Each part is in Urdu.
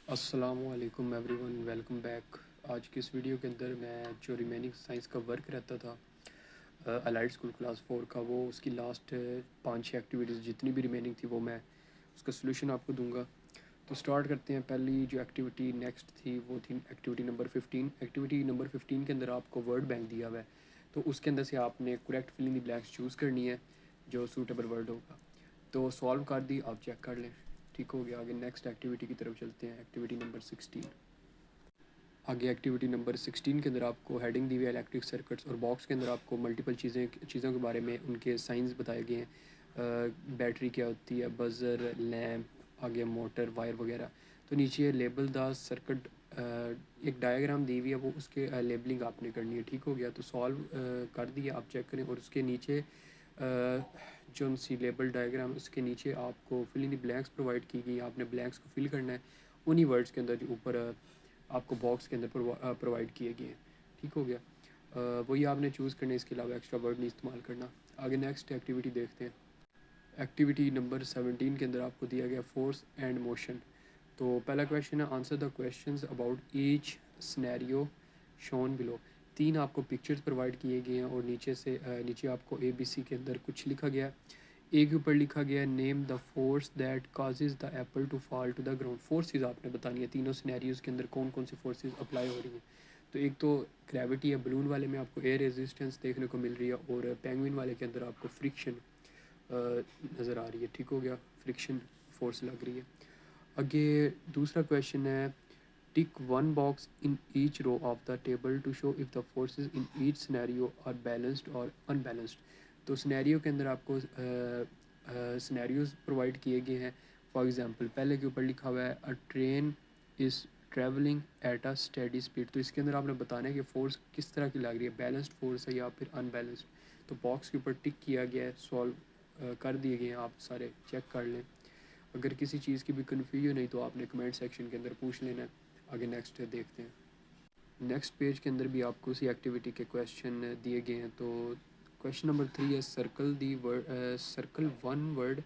السلام علیکم ایوری ون، ویلکم بیک۔ آج کی اس ویڈیو کے اندر میں جو ریمیننگ سائنس کا ورک رہتا تھا الائڈ اسکول کلاس 4 کا، وہ اس کی لاسٹ 5-6 ایکٹیویٹیز جتنی بھی ریمیننگ تھی وہ میں اس کا سلوشن آپ کو دوں گا۔ تو سٹارٹ کرتے ہیں۔ پہلی جو ایکٹیویٹی نیکسٹ تھی وہ تھی ایکٹیویٹی نمبر 15۔ ایکٹیویٹی نمبر 15 کے اندر آپ کو ورڈ بینک دیا ہوا ہے، تو اس کے اندر سے آپ نے correct filling the blanks choose کرنی ہے جو سوٹیبل ورڈ ہوگا۔ تو سالو کر دی، آپ چیک کر لیں۔ ٹھیک ہو گیا۔ آگے نیکسٹ ایکٹیویٹی کی طرف چلتے ہیں، ایکٹیویٹی نمبر 16۔ آگے ایکٹیویٹی نمبر 16 کے اندر آپ کو ہیڈنگ دی ہوئی ہے الیکٹرک سرکٹس، اور باکس کے اندر آپ کو ملٹیپل چیزوں کے بارے میں ان کے سائنس بتائے گئے ہیں۔ بیٹری کیا ہوتی ہے، بزر، لیمپ، آگے موٹر، وائر وغیرہ۔ تو نیچے لیبل دا سرکٹ، ایک ڈائیگرام دی ہوئی ہے، وہ اس کے لیبلنگ آپ نے کرنی ہے۔ ٹھیک ہو گیا۔ تو سالو کر دیا، آپ چیک کریں۔ اور اس کے نیچے جو سی لیبل ڈائیگرام، اس کے نیچے آپ کو فل ان دی بلینکس پرووائڈ کی گئی، آپ نے بلینکس کو فل کرنا ہے انہی ورڈس کے اندر جو اوپر آپ کو باکس کے اندر پرووائڈ کیے گئے ہیں۔ ٹھیک ہو گیا۔ وہی آپ نے چوز کرنے، اس کے علاوہ ایکسٹرا ورڈ نہیں استعمال کرنا۔ آگے نیکسٹ ایکٹیویٹی دیکھتے ہیں۔ ایکٹیویٹی نمبر 17 کے اندر آپ کو دیا گیا فورس اینڈ موشن۔ تو پہلا کویشچن ہے، answer the questions about each scenario shown below. 3 آپ کو پکچرز پرووائڈ کیے گئے ہیں، اور نیچے آپ کو ABC کے اندر کچھ لکھا گیا ہے۔ اے کے اوپر لکھا گیا ہے name the force that causes the apple to fall to the ground. Forces آپ نے بتانی ہے تینوں سینیریوز کے اندر کون کون سی فورسز اپلائی ہو رہی ہیں۔ تو ایک تو گریوٹی ہے، بلون والے میں آپ کو ایئر ریزسٹنس دیکھنے کو مل رہی ہے، اور پینگوئن والے کے اندر آپ کو فرکشن نظر آ رہی ہے۔ ٹھیک ہو گیا، فرکشن فورس لگ رہی ہے۔ آگے دوسرا کویشچن ہے، tick one box in each row of the table to show if the forces in each scenario are balanced اور ان بیلنسڈ۔ تو سنیریو کے اندر آپ کو سنیریوز پرووائڈ کیے گئے ہیں۔ فار ایگزامپل پہلے کے اوپر لکھا ہوا ہے a train is travelling at a steady speed. تو اس کے اندر آپ نے بتانا ہے کہ فورس کس طرح کی لگ رہی ہے، بیلنسڈ فورس ہے یا پھر ان بیلنسڈ۔ تو باکس کے اوپر ٹک کیا گیا ہے، سالو کر دیے گئے ہیں، آپ سارے چیک کر لیں۔ اگر کسی چیز کی بھی کنفیوژن ہے تو آپ نے کمنٹ سیکشن کے اندر پوچھ لینا ہے۔ آگے نیکسٹ دیکھتے ہیں۔ نیکسٹ پیج کے اندر بھی آپ کو اسی ایکٹیویٹی کے کویشچن دیے گئے ہیں۔ تو کویشچن نمبر 3 ہے، circle one word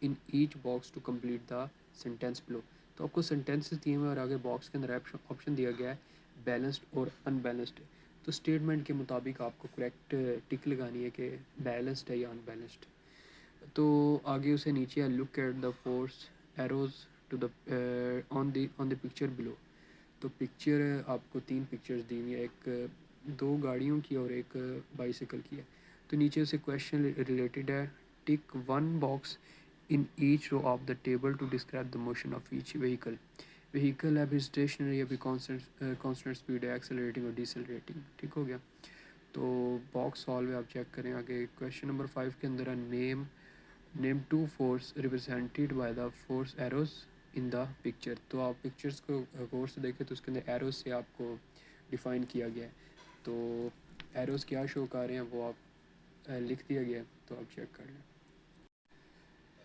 in each box to complete the sentence below. تو آپ کو سینٹینسز دیے ہوئے، اور آگے باکس کے اندر آپشن دیا گیا ہے بیلنسڈ اور ان بیلنسڈ۔ تو اسٹیٹمنٹ کے مطابق آپ کو کریکٹ ٹک لگانی ہے کہ بیلنسڈ ہے یا ان بیلنسڈ۔ تو آگے اسے نیچے ہے، look at the force arrows to the on the picture below. تو پکچر آپ کو 3 پکچرز دی ہوئی ہیں، ایک 2 گاڑیوں کی اور ایک بائیسیکل کی ہے۔ تو نیچے سے کویشچن ریلیٹڈ ہے، tick one box in each row of the table to describe the motion of each vehicle. Vehicle ہے بھی اسٹیشنری، ابھی کانسٹنٹ اسپیڈ ہے، ایکسلریٹنگ اور ڈیسلریٹنگ۔ ٹھیک ہو گیا۔ تو باکس سالو ہے، آپ چیک کریں۔ آگے کویشچن نمبر 5 کے اندر ہے، نیم 2 force represented by the force arrows in the picture. تو آپ پکچرس کو غور سے دیکھیں تو اس کے اندر ایروز سے آپ کو ڈیفائن کیا گیا ہے۔ تو ایروز کیا شو کر رہے ہیں وہ آپ لکھ دیا گیا ہے، تو آپ چیک کر لیں۔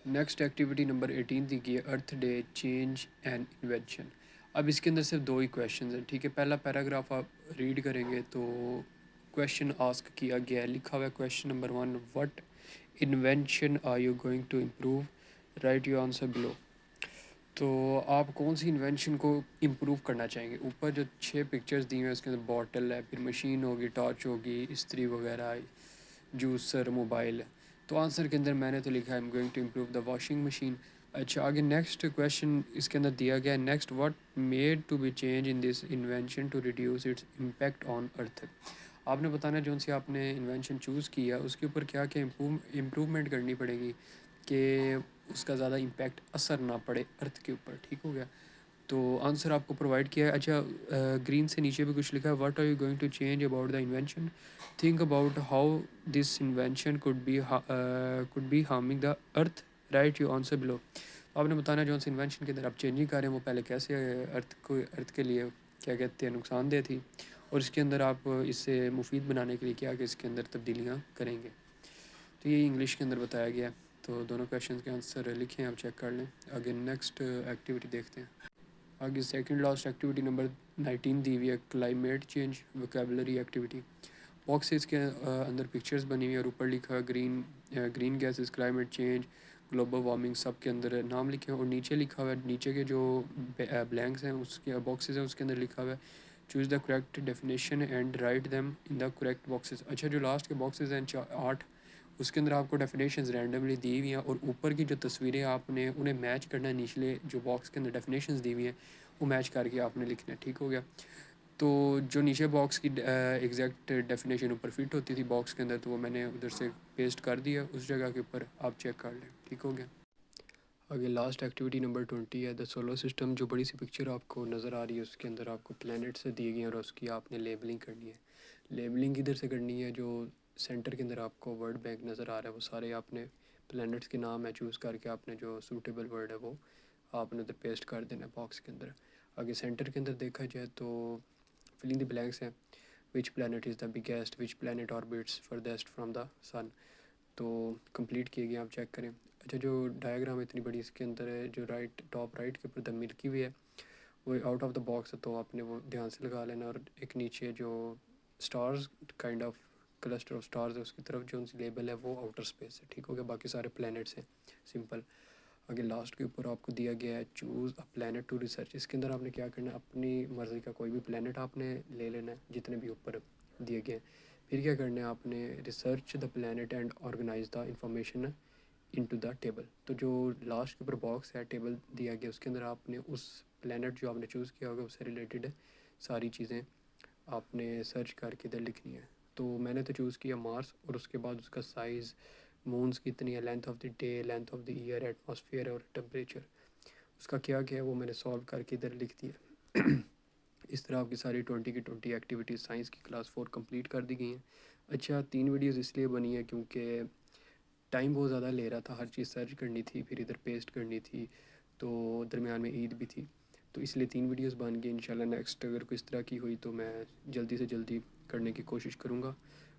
نیکسٹ ایکٹیویٹی نمبر 18 دی گئی ہے، ارتھ ڈے چینج اینڈ انوینشن۔ اب اس کے اندر صرف 2 ہی کویشچنز ہیں۔ ٹھیک ہے، پہلا پیراگراف آپ ریڈ کریں گے تو کویشچن آسک کیا گیا ہے، لکھا ہوا ہے question number 1، what invention are you going to improve, write your answer below. تو آپ کون سی انوینشن کو امپروو کرنا چاہیں گے؟ اوپر جو 6 پکچرز دی ہوئے ہیں اس کے اندر باٹل ہے، پھر مشین ہوگی، ٹارچ ہوگی، استری وغیرہ، جوسر، موبائل۔ تو آنسر کے اندر میں نے تو لکھا ہے I'm going to improve the washing machine. اچھا، آگے نیکسٹ کویشچن اس کے اندر دیا گیا ہے، next what made to be change in this invention to reduce its impact on Earth. آپ نے بتانا ہے جو سے آپ نے انوینشن چوز کیا اس کے اوپر کیا کیا امپروومنٹ کرنی پڑے گی کہ اس کا زیادہ امپیکٹ اثر نہ پڑے ارتھ کے اوپر۔ ٹھیک ہو گیا۔ تو آنسر آپ کو پرووائڈ کیا ہے۔ اچھا، گرین سے نیچے بھی کچھ لکھا ہے، what are you going to change about the invention, think about how this invention could be harming the Earth, write your answer below. آپ نے بتانا جو سے انوینشن کے اندر آپ چینجنگ کر رہے ہیں وہ پہلے کیسے ارتھ کے لیے کیا کہتے ہیں نقصان دہ تھی، اور اس کے اندر آپ اس سے مفید بنانے کے لیے کیا کہ اس کے اندر تبدیلیاں کریں گے۔ تو یہ انگلش کے اندر بتایا گیا ہے۔ تو دونوں کویشچنز کے آنسر لکھیں، آپ چیک کر لیں۔ آگے نیکسٹ ایکٹیویٹی دیکھتے ہیں۔ آگے سیکنڈ لاسٹ ایکٹیویٹی نمبر 19 دی ہوئی ہے، climate change vocabulary activity. Boxes کے اندر پکچرز بنی ہوئی ہیں اور اوپر لکھا ہے green gases climate change global warming سب کے اندر نام لکھے ہیں، اور نیچے لکھا ہوا ہے، نیچے کے جو بلینکس ہیں اس کے باکسز ہیں اس کے اندر لکھا ہوا ہے choose the correct definition and write them in the correct boxes. اچھا جو لاسٹ کے باکسز ہیں 8، اس کے اندر آپ کو ڈیفینیشنز رینڈملی دی ہوئی ہیں، اور اوپر کی جو تصویریں آپ نے انہیں میچ کرنا ہے، نچلے جو باکس کے اندر ڈیفینیشنز دی ہوئی ہیں وہ میچ کر کے آپ نے لکھنا ہے. ٹھیک ہو گیا؟ تو جو نیچے باکس کی ایگزیکٹ ڈیفینیشن اوپر فٹ ہوتی تھی باکس کے اندر، تو وہ میں نے ادھر سے پیسٹ کر دیا اس جگہ کے اوپر، آپ چیک کر لیں. ٹھیک ہو گیا؟ آگے لاسٹ ایکٹیویٹی نمبر 20 ہے دا سولر سسٹم. جو بڑی سی پکچر آپ کو نظر آ رہی ہے اس کے اندر آپ کو پلانٹس دیے گئے ہیں، اور اس کی آپ نے لیبلنگ کرنی ہے. لیبلنگ ادھر سے کرنی ہے، جو سینٹر کے اندر آپ کو ورڈ بینک نظر آ رہا ہے وہ سارے آپ نے پلانٹس کے نام ہے چوز کر کے آپ نے جو سوٹیبل ورڈ ہے وہ آپ نے ادھر پیسٹ کر دینا ہے باکس کے اندر. آگے سینٹر کے اندر دیکھا جائے تو فلنگ دی بلینکس ہیں. Which planet is the biggest, which planet orbits farthest from the sun. تو کمپلیٹ کیے گئے، آپ چیک کریں. اچھا جو ڈائیگرام اتنی بڑی اس کے اندر ہے، جو ٹاپ رائٹ کے اوپر دا ملکی وے ہے وہ آؤٹ آف دا باکس ہے، تو آپ نے وہ دھیان سے لگا لینا. اور ایک نیچے جو stars kind of cluster of stars ہے اس کی طرف جو ان سے لیبل ہے وہ آؤٹر اسپیس ہے. ٹھیک ہو گیا؟ باقی سارے پلانٹس ہیں سمپل. آگے لاسٹ کے اوپر آپ کو دیا گیا ہے choose a planet to research. اس کے اندر آپ نے کیا کرنا ہے، اپنی مرضی کا کوئی بھی پلانٹ آپ نے لے لینا ہے جتنے بھی اوپر دیے گئے ہیں. پھر کیا کرنا ہے آپ نے research the plant and organize the information into the table. تو جو لاسٹ کے اوپر باکس ہے ٹیبل دیا گیا اس کے اندر آپ نے اس پلانٹ جو آپ نے چوز کیا ہوگا اس سے ریلیٹڈ ساری چیزیں آپ نے سرچ کر کے ادھر لکھنی ہے. تو میں نے تو چوز کیا مارس، اور اس کے بعد اس کا سائز، مونس کتنی ہے، length of the day, length of the year, atmosphere اور ٹمپریچر، اس کا کیا کیا ہے وہ میں نے سالو کر کے ادھر لکھ دیا. اس طرح آپ کی ساری 20 کی 20 ایکٹیویٹیز سائنس کی کلاس 4 کمپلیٹ کر دی گئی ہیں. اچھا 3 ویڈیوز اس لیے بنی ہے کیونکہ ٹائم بہت زیادہ لے رہا تھا، ہر چیز سرچ کرنی تھی، پھر ادھر پیسٹ کرنی تھی، تو درمیان میں عید بھی تھی، تو اس لیے 3 ویڈیوز بن گئی. انشاءاللہ نیکسٹ اگر کوئی اس طرح کی ہوئی تو میں جلدی سے جلدی کرنے کی کوشش کروں گا.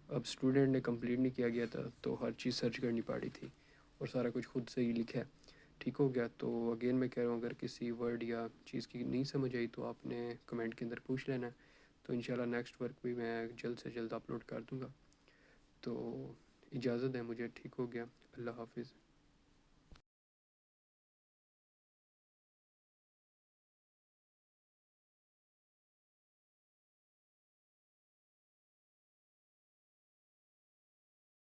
اب اسٹوڈنٹ نے کمپلیٹ نہیں کیا گیا تھا تو ہر چیز سرچ کرنی پڑی تھی، اور سارا کچھ خود سے ہی لکھا ہے. ٹھیک ہو گیا؟ تو اگین میں کہہ رہا ہوں اگر کسی ورڈ یا چیز کی نہیں سمجھ آئی تو آپ نے کمنٹ کے اندر پوچھ لینا ہے، تو انشاءاللہ نیکسٹ ورک بھی میں جلد سے جلد اپلوڈ کر دوں گا. تو اجازت ہے مجھے. ٹھیک ہو گیا؟ اللہ حافظ.